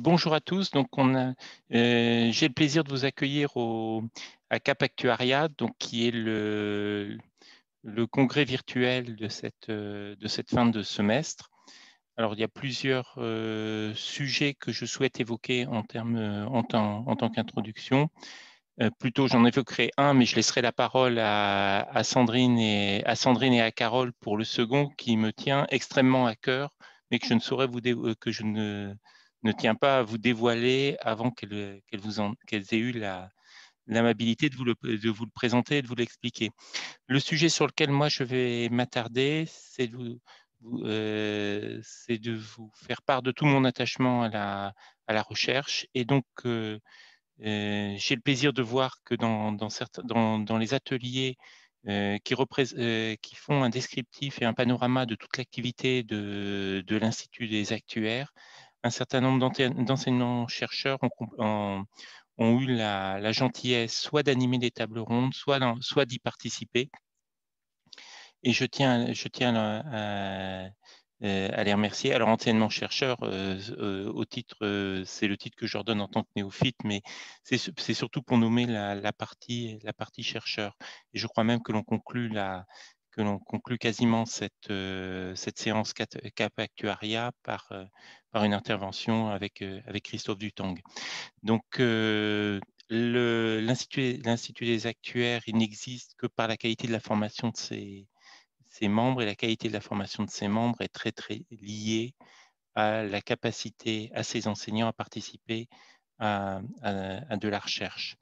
Bonjour à tous. J'ai le plaisir de vous accueillir à Cap Actuaria, donc qui est le congrès virtuel de cette fin de semestre. Alors, il y a plusieurs sujets que je souhaite évoquer en tant qu'introduction. Plutôt, j'en évoquerai un, mais je laisserai la parole à Sandrine et à Carole pour le second, qui me tient extrêmement à cœur, mais que je ne saurais que je ne tiens pas à vous dévoiler avant qu'elles aient eu l'amabilité de vous le présenter et de vous l'expliquer. Le sujet sur lequel moi je vais m'attarder, c'est de vous faire part de tout mon attachement à la recherche. Et donc, j'ai le plaisir de voir que dans les ateliers qui font un descriptif et un panorama de toute l'activité de l'Institut des actuaires, un certain nombre d'enseignants-chercheurs ont eu la gentillesse soit d'animer des tables rondes, soit d'y participer. Et à les remercier. Alors, anciennement chercheur, c'est le titre que je leur donne en tant que néophyte, mais c'est surtout pour nommer la partie chercheur. Et je crois même que l'on conclut quasiment cette séance Cap Actuaria par une intervention avec Christophe Dutang. Donc, l'Institut des actuaires, il n'existe que par la qualité de la formation de ses membres, et la qualité de la formation de ses membres est très, très liée à la capacité à ses enseignants à participer à de la recherche.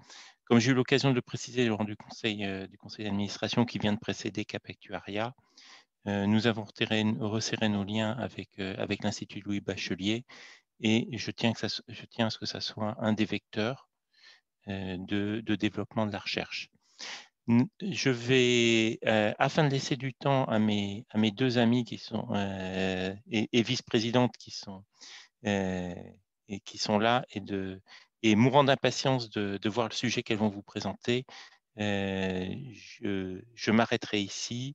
Comme j'ai eu l'occasion de le préciser lors du conseil d'administration qui vient de précéder Cap Actuaria, nous avons resserré nos liens avec l'Institut Louis Bachelier, et je tiens à ce que ça soit un des vecteurs de développement de la recherche. Je vais, afin de laisser du temps à mes deux amies qui sont et vice-présidentes qui sont là, et mourant d'impatience de voir le sujet qu'elles vont vous présenter, je m'arrêterai ici,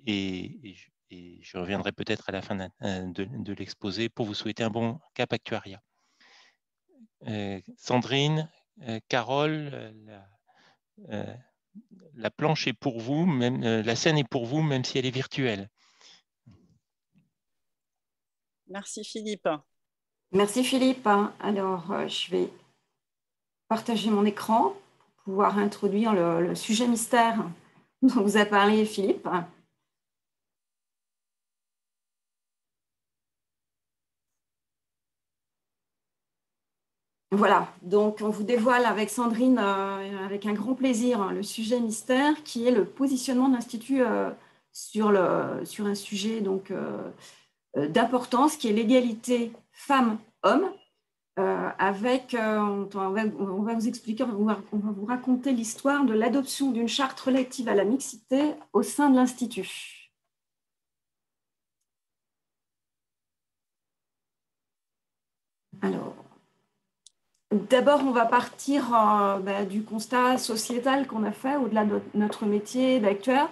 et je reviendrai peut-être à la fin de l'exposé pour vous souhaiter un bon Cap Actuaria. Sandrine, Carole, la planche est pour vous, la scène est pour vous, même si elle est virtuelle. Merci Philippe. Merci Philippe. Alors, je vais partager mon écran pour pouvoir introduire le sujet mystère dont vous a parlé Philippe. Voilà, donc on vous dévoile avec Sandrine, avec un grand plaisir, le sujet mystère qui est le positionnement de l'Institut sur un sujet d'importance qui est l'égalité femmes-hommes. On va vous expliquer, on va vous raconter l'histoire de l'adoption d'une charte relative à la mixité au sein de l'Institut. Alors, d'abord, on va partir du constat sociétal qu'on a fait au-delà de notre métier d'actuaire,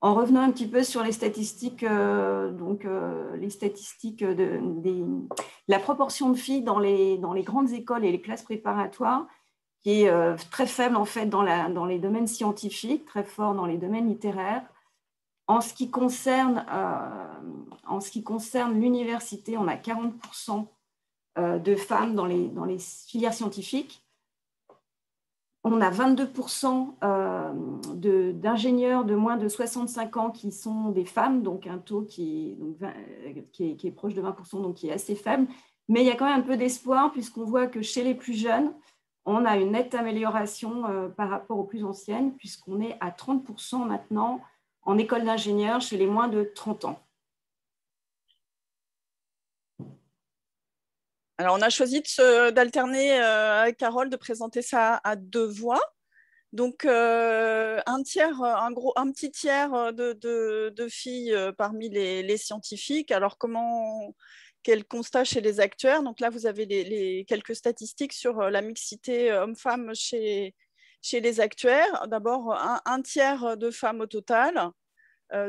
en revenant un petit peu sur les statistiques, les statistiques de la proportion de filles dans les grandes écoles et les classes préparatoires, qui est très faible en fait dans les domaines scientifiques, très fort dans les domaines littéraires. En ce qui concerne l'université, on a 40% de femmes dans les filières scientifiques. On a 22% d'ingénieurs de moins de 65 ans qui sont des femmes, donc un taux qui est proche de 20%, donc qui est assez faible. Mais il y a quand même un peu d'espoir, puisqu'on voit que chez les plus jeunes, on a une nette amélioration par rapport aux plus anciennes, puisqu'on est à 30% maintenant en école d'ingénieur chez les moins de 30 ans. Alors, on a choisi d'alterner avec Carole, de présenter ça à deux voix. Donc, un petit tiers de filles parmi les scientifiques. Alors, quel constat chez les actuaires? Donc là, vous avez quelques statistiques sur la mixité homme-femme chez les actuaires. D'abord, un tiers de femmes au total.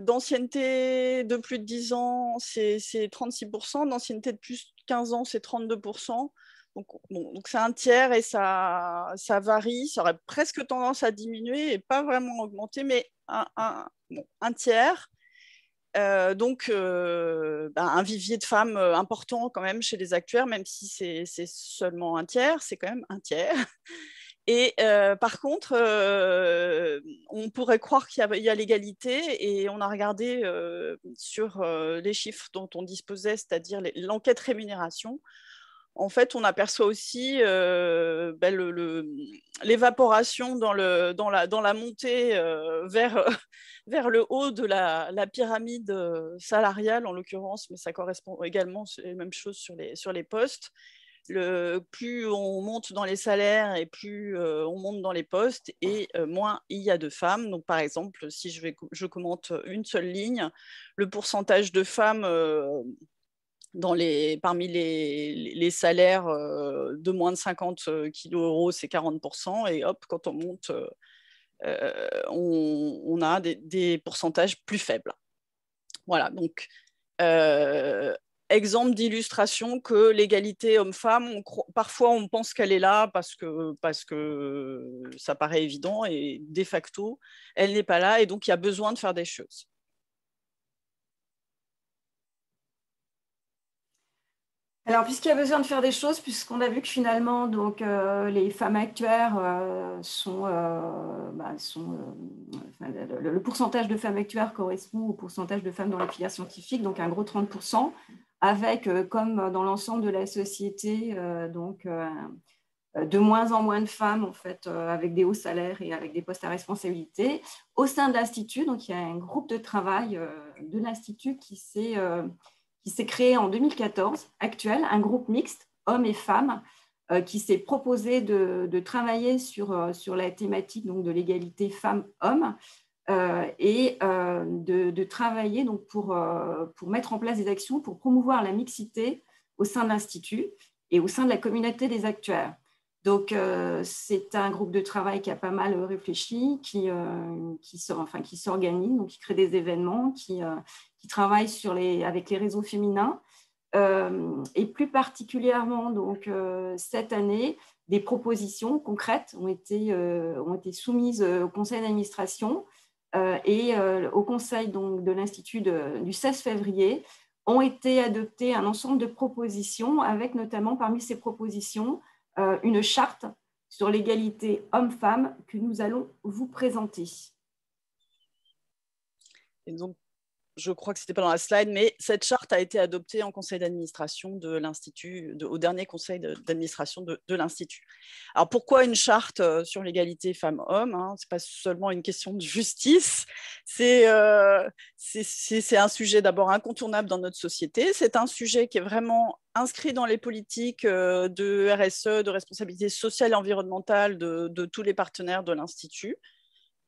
D'ancienneté de plus de 10 ans, c'est 36%. D'ancienneté de plus de 15 ans, c'est 32%. Donc c'est un tiers et ça varie, ça aurait presque tendance à diminuer et pas vraiment augmenter, mais un tiers. Donc, un vivier de femmes important quand même chez les actuaires, même si c'est seulement un tiers, c'est quand même un tiers. Et par contre, on pourrait croire qu'il y a l'égalité et on a regardé sur les chiffres dont on disposait, c'est-à-dire l'enquête rémunération. En fait, on aperçoit aussi l'évaporation dans la montée vers le haut de la pyramide salariale, en l'occurrence, mais ça correspond également, c'est la même chose sur les postes. Plus on monte dans les salaires et plus on monte dans les postes et moins il y a de femmes. Donc, par exemple, si je commente une seule ligne, le pourcentage de femmes parmi les salaires de moins de 50 kg, c'est 40%. Et hop, quand on monte, on a des pourcentages plus faibles. Voilà, donc exemple d'illustration que l'égalité homme-femme, parfois on pense qu'elle est là parce que ça paraît évident et de facto, elle n'est pas là et donc il y a besoin de faire des choses. Alors, puisqu'il y a besoin de faire des choses, puisqu'on a vu que finalement, donc, les femmes actuaires le pourcentage de femmes actuaires correspond au pourcentage de femmes dans les filières scientifiques, donc un gros 30%, avec, comme dans l'ensemble de la société, de moins en moins de femmes, en fait, avec des hauts salaires et avec des postes à responsabilité. Au sein de l'Institut, donc, il y a un groupe de travail de l'Institut qui s'est créé en 2014, actuel, un groupe mixte, hommes et femmes, qui s'est proposé de travailler sur la thématique donc, de l'égalité femmes-hommes et de travailler donc, pour mettre en place des actions pour promouvoir la mixité au sein de l'Institut et au sein de la communauté des actuaires. Donc, c'est un groupe de travail qui a pas mal réfléchi, qui s'organise, donc qui crée des événements, qui travaille avec les réseaux féminins. Et plus particulièrement, donc, cette année, des propositions concrètes ont été soumises au conseil d'administration et au conseil donc, de l'Institut du 16 février ont été adoptées un ensemble de propositions avec notamment parmi ces propositions une charte sur l'égalité homme-femme que nous allons vous présenter. Et donc, je crois que ce n'était pas dans la slide, mais cette charte a été adoptée en conseil d'administration de l'Institut, au dernier conseil d'administration de l'Institut. Alors, pourquoi une charte sur l'égalité femmes-hommes, hein? Ce n'est pas seulement une question de justice, c'est un sujet d'abord incontournable dans notre société, c'est un sujet qui est vraiment inscrit dans les politiques de RSE, de responsabilité sociale et environnementale de tous les partenaires de l'Institut.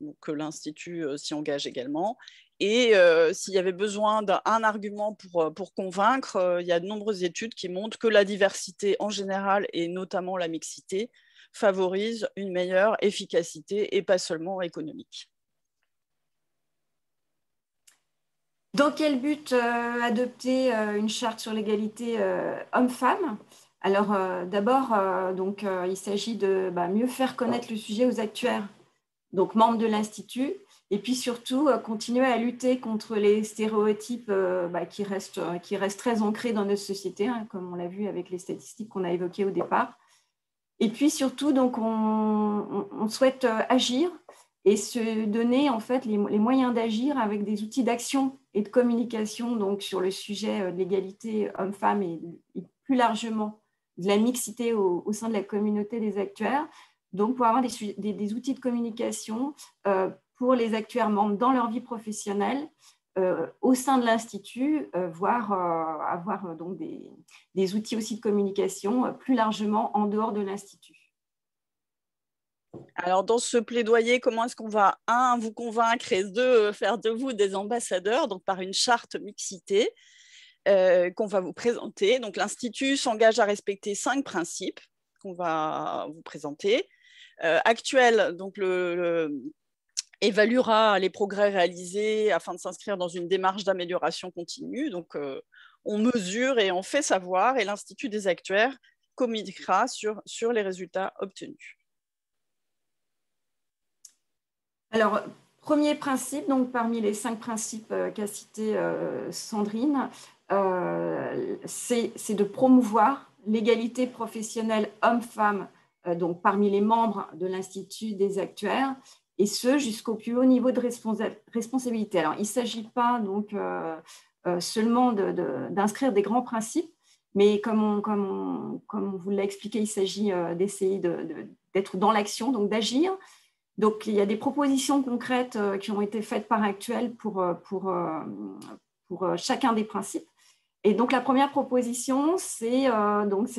Donc, l'Institut s'y engage également. Et s'il y avait besoin d'un argument pour convaincre, il y a de nombreuses études qui montrent que la diversité en général, et notamment la mixité, favorise une meilleure efficacité et pas seulement économique. Dans quel but adopter une charte sur l'égalité homme-femme? Alors, d'abord, il s'agit de mieux faire connaître le sujet aux actuaires, donc membres de l'Institut, et puis surtout continuer à lutter contre les stéréotypes qui restent très ancrés dans notre société, hein, comme on l'a vu avec les statistiques qu'on a évoquées au départ. Et puis surtout, donc, on souhaite agir et se donner en fait les moyens d'agir avec des outils d'action et de communication donc, sur le sujet de l'égalité homme-femme et plus largement de la mixité au sein de la communauté des actuaires. Donc, pour avoir des outils de communication pour les actuaires membres dans leur vie professionnelle, au sein de l'Institut, voire avoir donc des outils aussi de communication plus largement en dehors de l'Institut. Alors, dans ce plaidoyer, comment est-ce qu'on va, un, vous convaincre et deux, faire de vous des ambassadeurs, donc par une charte mixité qu'on va vous présenter. Donc, l'Institut s'engage à respecter 5 principes qu'on va vous présenter. Actuel, donc évaluera les progrès réalisés afin de s'inscrire dans une démarche d'amélioration continue. Donc, on mesure et on fait savoir, et l'Institut des actuaires communiquera sur les résultats obtenus. Alors, premier principe, donc parmi les 5 principes qu'a cité Sandrine, c'est de promouvoir l'égalité professionnelle homme-femme donc parmi les membres de l'Institut des actuaires, et ce jusqu'au plus haut niveau de responsabilité. Alors, il ne s'agit pas donc seulement d'inscrire des grands principes, mais comme on vous l'a expliqué, il s'agit d'essayer d'être dans l'action, donc d'agir. Donc, il y a des propositions concrètes qui ont été faites par Actuel pour chacun des principes. Et donc, la première proposition, c'est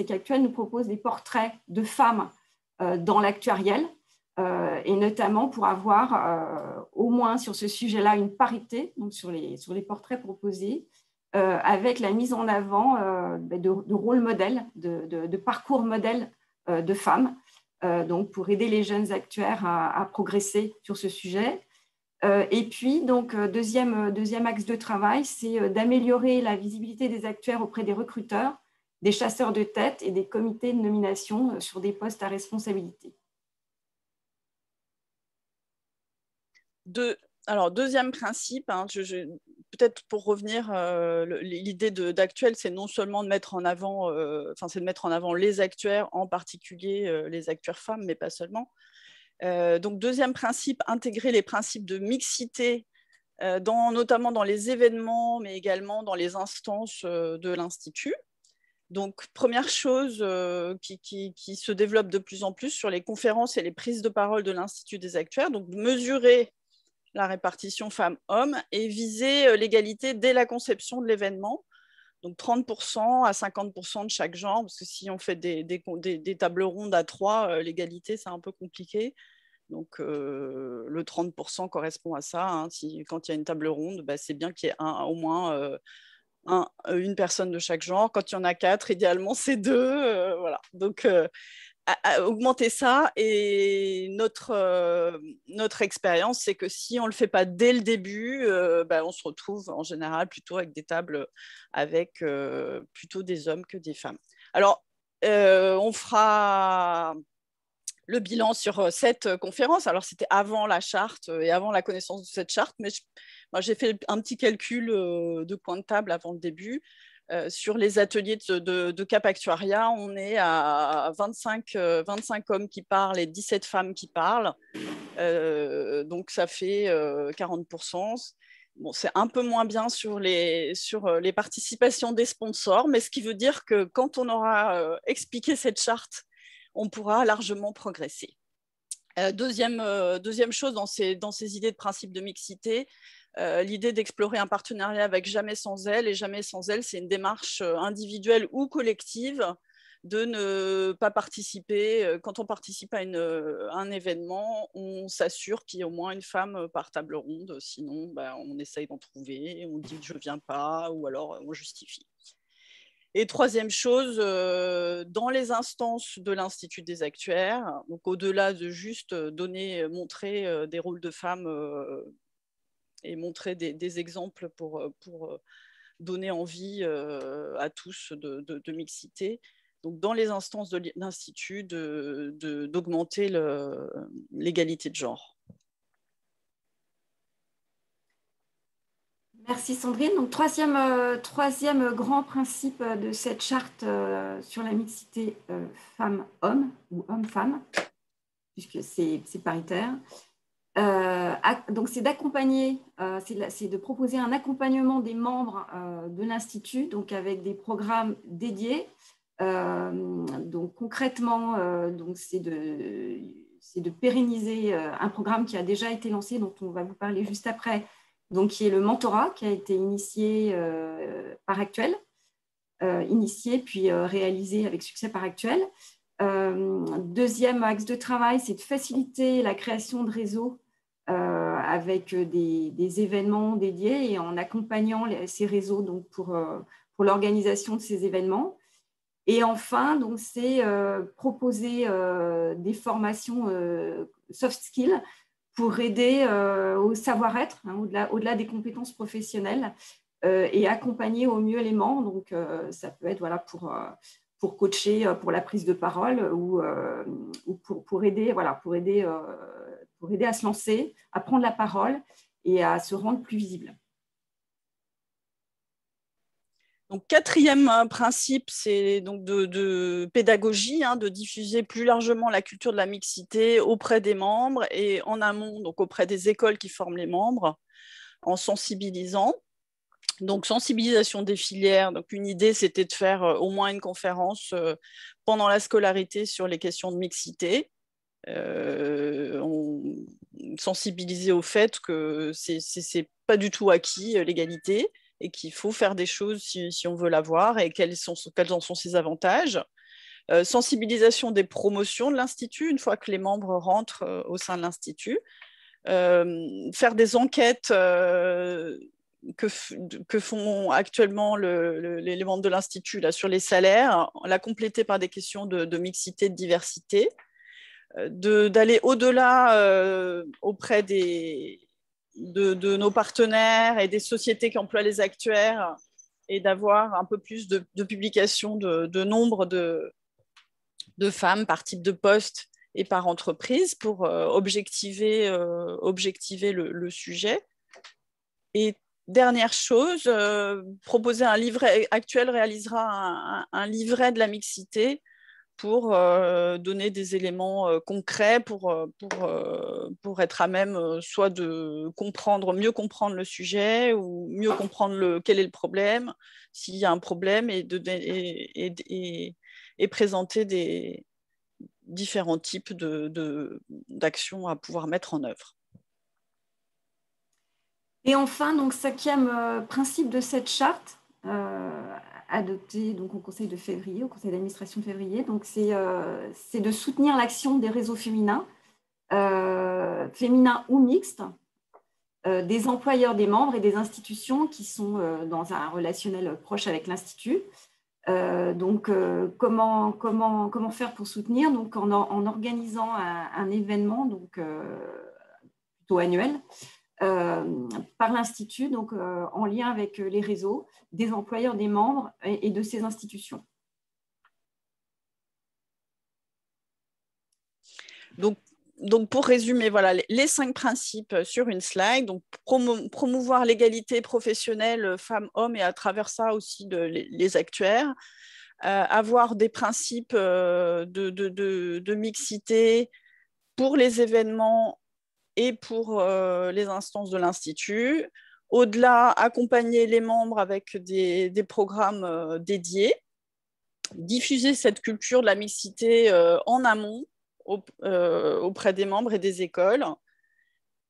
qu'Actuel nous propose des portraits de femmes dans l'actuariel, et notamment pour avoir au moins sur ce sujet-là une parité, donc sur les portraits proposés, avec la mise en avant de rôles modèles, de parcours modèles de femmes, donc pour aider les jeunes actuaires à progresser sur ce sujet. Et puis, donc, deuxième axe de travail, c'est d'améliorer la visibilité des actuaires auprès des recruteurs, des chasseurs de tête et des comités de nomination sur des postes à responsabilité. Alors, deuxième principe, hein, peut-être pour revenir, l'idée d'Actuel, c'est non seulement de mettre en avant, c'est de mettre en avant les actuaires, en particulier les actuaires femmes, mais pas seulement. Donc, deuxième principe, intégrer les principes de mixité, notamment dans les événements, mais également dans les instances de l'Institut. Donc, première chose qui se développe de plus en plus sur les conférences et les prises de parole de l'Institut des actuaires, donc mesurer la répartition femmes-hommes et viser l'égalité dès la conception de l'événement, donc 30% à 50% de chaque genre, parce que si on fait des tables rondes à 3, l'égalité, c'est un peu compliqué. Donc, le 30% correspond à ça. Hein. Quand il y a une table ronde, c'est bien qu'il y ait au moins une personne de chaque genre. Quand il y en a 4, idéalement, c'est 2. Voilà. Donc, à augmenter ça. Et notre expérience, c'est que si on ne le fait pas dès le début, on se retrouve en général plutôt avec des tables avec plutôt des hommes que des femmes. Alors, on fera le bilan sur cette conférence. Alors, c'était avant la charte et avant la connaissance de cette charte, mais moi, j'ai fait un petit calcul de coin de table avant le début. Sur les ateliers de Cap Actuariat, on est à 25 hommes qui parlent et 17 femmes qui parlent. Donc, ça fait 40%. Bon, c'est un peu moins bien sur les participations des sponsors, mais ce qui veut dire que quand on aura expliqué cette charte, on pourra largement progresser. Deuxième chose dans ces idées de principe de mixité, l'idée d'explorer un partenariat avec Jamais sans elle. Et Jamais sans elle, c'est une démarche individuelle ou collective de ne pas participer. Quand on participe à un événement, on s'assure qu'il y ait au moins une femme par table ronde. Sinon, on essaye d'en trouver, on dit que je ne viens pas, ou alors on justifie. Et troisième chose, dans les instances de l'Institut des actuaires, donc au-delà de juste montrer des rôles de femmes et montrer des exemples pour donner envie à tous de mixité, donc dans les instances de l'Institut, d'augmenter l'égalité de genre. Merci Sandrine. Donc, troisième grand principe de cette charte sur la mixité femmes-hommes ou hommes-femmes, puisque c'est paritaire. Donc, c'est d'accompagner, c'est de proposer un accompagnement des membres de l'Institut, donc avec des programmes dédiés. Donc, concrètement, c'est de pérenniser un programme qui a déjà été lancé, dont on va vous parler juste après, donc qui est le mentorat, qui a été initié par Actuel, initié puis réalisé avec succès par Actuel. Deuxième axe de travail, c'est de faciliter la création de réseaux avec des événements dédiés et en accompagnant ces réseaux donc pour l'organisation de ces événements. Et enfin, donc c'est proposer des formations soft skills pour aider au savoir-être, hein, au-delà des compétences professionnelles, et accompagner au mieux les membres. Donc, ça peut être pour coacher pour la prise de parole ou pour aider, voilà, pour aider à se lancer, à prendre la parole et à se rendre plus visible. Donc, quatrième principe, c'est donc de pédagogie, de diffuser plus largement la culture de la mixité auprès des membres et en amont, donc auprès des écoles qui forment les membres, en sensibilisant. Donc, sensibilisation des filières. Donc, une idée, c'était de faire au moins une conférence pendant la scolarité sur les questions de mixité. Sensibiliser au fait que c'est pas du tout acquis, l'égalité, et qu'il faut faire des choses si on veut l'avoir et quels en sont ses avantages. Sensibilisation des promotions de l'Institut une fois que les membres rentrent au sein de l'Institut. Faire des enquêtes que font actuellement les membres de l'Institut sur les salaires, la compléter par des questions de mixité, de diversité, d'aller au-delà auprès de nos partenaires et des sociétés qui emploient les actuaires et d'avoir un peu plus de publications de nombre de femmes par type de poste et par entreprise pour objectiver le sujet. Et dernière chose, proposer un livret. Actuel réalisera un livret de la mixité pour donner des éléments concrets pour être à même soit de mieux comprendre le sujet ou mieux comprendre quel est le problème, s'il y a un problème, et présenter des différents types d'actions à pouvoir mettre en œuvre. Et enfin, donc, cinquième principe de cette charte, adopté donc au Conseil de février, au Conseil d'administration de février, donc c'est de soutenir l'action des réseaux féminins, féminins ou mixtes, des employeurs des membres et des institutions qui sont dans un relationnel proche avec l'Institut. Donc, comment faire pour soutenir? Donc, en organisant un événement donc, plutôt annuel, par l'Institut, donc en lien avec les réseaux des employeurs des membres et de ces institutions. Donc pour résumer, voilà les 5 principes sur une slide. Donc, promouvoir l'égalité professionnelle femmes-hommes et à travers ça aussi les actuaires. Avoir des principes de mixité pour les événements et pour les instances de l'Institut. Au-delà, accompagner les membres avec des programmes dédiés, diffuser cette culture de la mixité en amont auprès des membres et des écoles,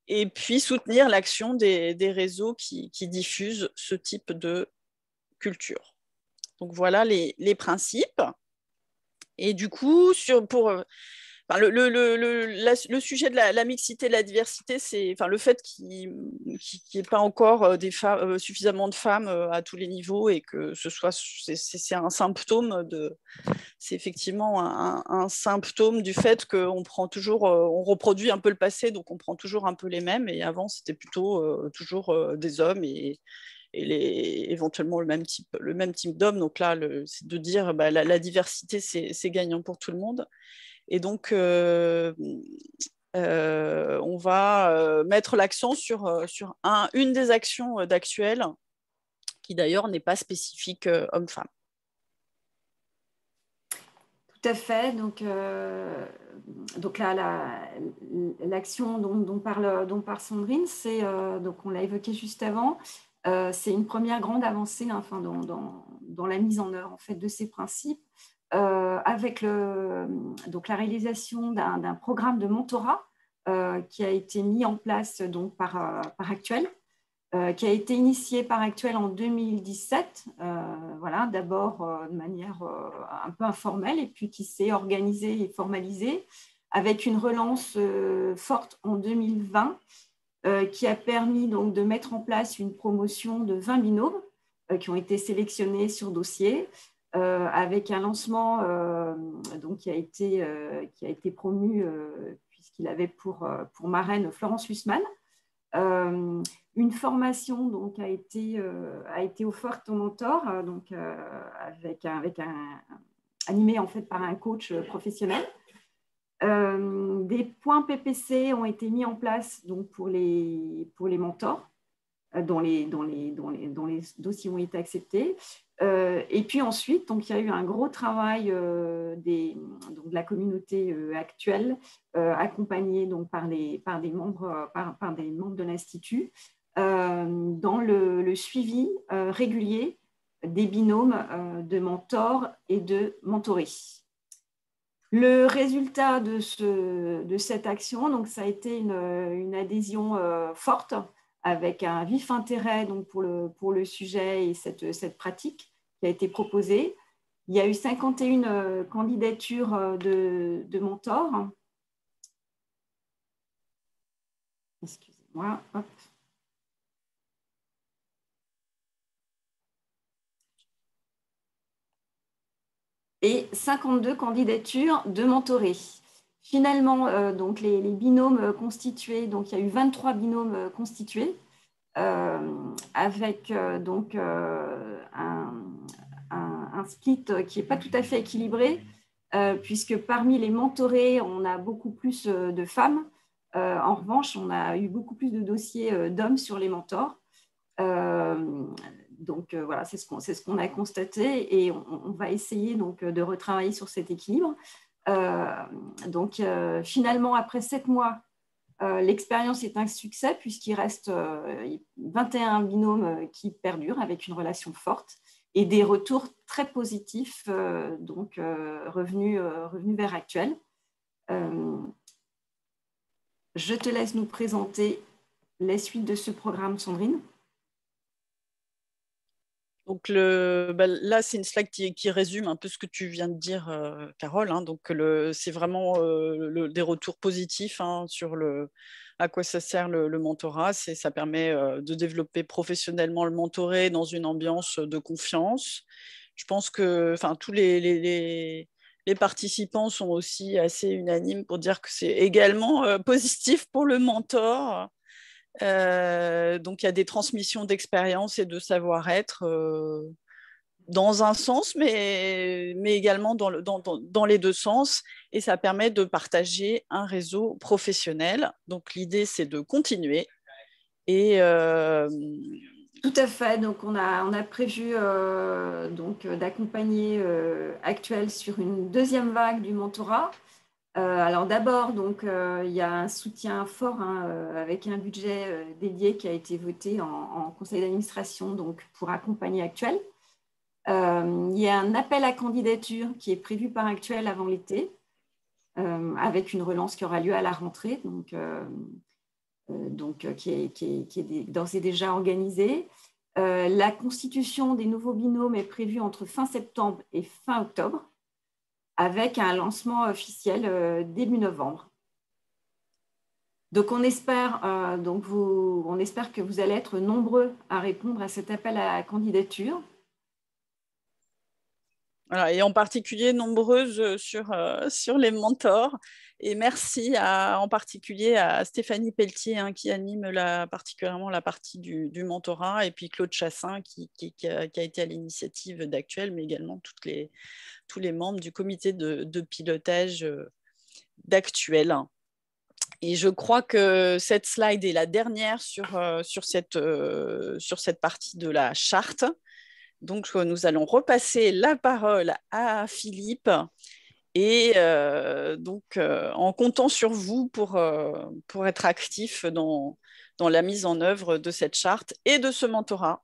et puis soutenir l'action des réseaux qui diffusent ce type de culture. Donc voilà les principes. Et du coup, le sujet de la mixité, de la diversité, c'est le fait qu'il n'y ait pas encore suffisamment de femmes à tous les niveaux et que c'est un symptôme c'est effectivement un symptôme du fait qu'on prend toujours, on reproduit un peu le passé, donc on prend toujours un peu les mêmes. Et avant, c'était plutôt toujours des hommes et éventuellement le même type d'hommes. Donc là, c'est de dire la diversité, c'est gagnant pour tout le monde. Et donc, on va mettre l'accent sur une des actions d'Actuel, qui d'ailleurs n'est pas spécifique homme-femme. Tout à fait. Donc là, l'action dont parle Sandrine, c'est, donc on l'a évoqué juste avant, c'est une première grande avancée dans la mise en œuvre en fait, de ces principes. Avec donc la réalisation d'un programme de mentorat qui a été mis en place donc, par Actuel, qui a été initié par Actuel en 2017, voilà, d'abord de manière un peu informelle, et puis qui s'est organisé et formalisé avec une relance forte en 2020, qui a permis donc, de mettre en place une promotion de 20 binômes qui ont été sélectionnés sur dossier, avec un lancement donc, qui a été promu puisqu'il avait pour marraine Florence Hussmann. Une formation donc, a été offerte au mentor donc, avec animé en fait par un coach professionnel. Des points PPC ont été mis en place donc, pour les mentors, dont les dossiers ont été acceptés. Et puis ensuite, donc, il y a eu un gros travail donc, de la communauté actuelle, accompagnée donc, par des membres de l'Institut, dans le suivi régulier des binômes de mentors et de mentorés. Le résultat de cette action, donc, ça a été une adhésion forte, avec un vif intérêt donc, pour le sujet et cette pratique qui a été proposée. Il y a eu 51 candidatures de mentors. Excusez-moi. Hop. Et 52 candidatures de mentorés. Finalement, donc les binômes constitués, donc il y a eu 23 binômes constitués, avec donc un split qui n'est pas tout à fait équilibré, puisque parmi les mentorés, on a beaucoup plus de femmes. En revanche, on a eu beaucoup plus de dossiers d'hommes sur les mentors. Donc voilà, c'est ce qu'on a constaté, et on va essayer donc de retravailler sur cet équilibre. Donc finalement, après 7 mois, l'expérience est un succès, puisqu'il reste 21 binômes qui perdurent avec une relation forte et des retours très positifs, donc revenus vers Actuel. Je te laisse nous présenter les suites de ce programme, Sandrine. Donc là, c'est une slide qui résume un peu ce que tu viens de dire, Carole. Hein. Donc, c'est vraiment des retours positifs hein, sur à quoi ça sert le mentorat. Ça permet de développer professionnellement le mentoré dans une ambiance de confiance. Je pense que tous les participants sont aussi assez unanimes pour dire que c'est également positif pour le mentor. Donc, il y a des transmissions d'expérience et de savoir-être dans un sens, mais également dans les deux sens. Et ça permet de partager un réseau professionnel. Donc, l'idée, c'est de continuer. Et tout à fait. Donc, on a prévu d'accompagner Actuel sur une deuxième vague du mentorat. Alors d'abord, donc il y a un soutien fort hein, avec un budget dédié qui a été voté en conseil d'administration donc pour accompagner Actuel. Il y a un appel à candidature qui est prévu par Actuel avant l'été, avec une relance qui aura lieu à la rentrée, qui est d'ores et déjà organisée. La constitution des nouveaux binômes est prévue entre fin septembre et fin octobre, avec un lancement officiel début novembre. Donc, on espère que vous allez être nombreux à répondre à cet appel à la candidature. Voilà, et en particulier nombreuses sur les mentors. Et merci en particulier à Stéphanie Pelletier hein, qui anime particulièrement la partie du mentorat, et puis Claude Chassin qui a été à l'initiative d'Actuel, mais également tous les membres du comité de pilotage d'Actuel. Et je crois que cette slide est la dernière sur cette partie de la charte. Donc, nous allons repasser la parole à Philippe et en comptant sur vous pour être actif dans la mise en œuvre de cette charte et de ce mentorat.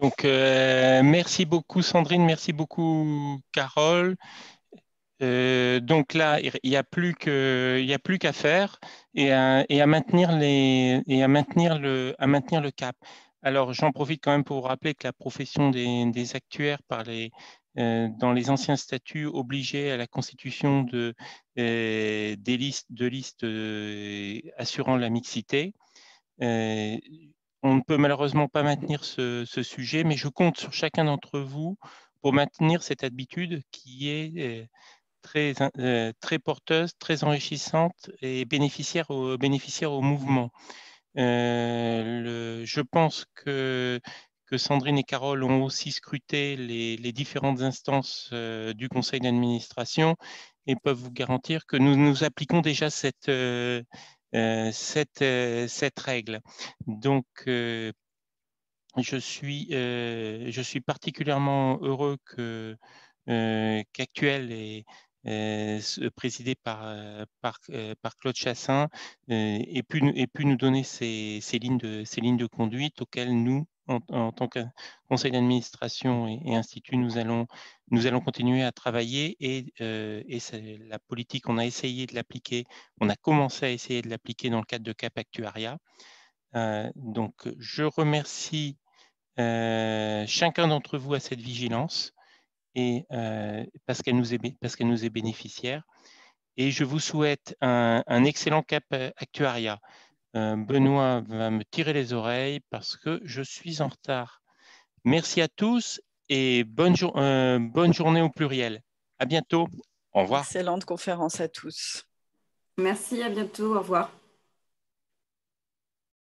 Donc, merci beaucoup Sandrine, merci beaucoup Carole. Donc là, il n'y a plus qu'à faire et à maintenir le cap. Alors, j'en profite quand même pour vous rappeler que la profession des actuaires dans les anciens statuts obligeait à la constitution de listes assurant la mixité. On ne peut malheureusement pas maintenir ce sujet, mais je compte sur chacun d'entre vous pour maintenir cette habitude qui est très porteuse, très enrichissante et bénéficiaire au mouvement. Je pense que que Sandrine et Carole ont aussi scruté les différentes instances du conseil d'administration et peuvent vous garantir que nous appliquons déjà cette règle. Donc, je suis particulièrement heureux qu'Actuel est présidé par Claude Chassin ait pu nous donner ces lignes de conduite auxquelles nous, en tant que conseil d'administration et institut, nous allons continuer à travailler et la politique, on a essayé de l'appliquer, on a commencé à essayer de l'appliquer dans le cadre de Cap Actuariat. Donc, je remercie chacun d'entre vous à cette vigilance et parce qu'elle nous est bénéficiaire. Et je vous souhaite un excellent Cap Actuariat. Benoît va me tirer les oreilles parce que je suis en retard. Merci à tous et bonne journée au pluriel. À bientôt. Au revoir. Excellente conférence à tous. Merci, à bientôt. Au revoir.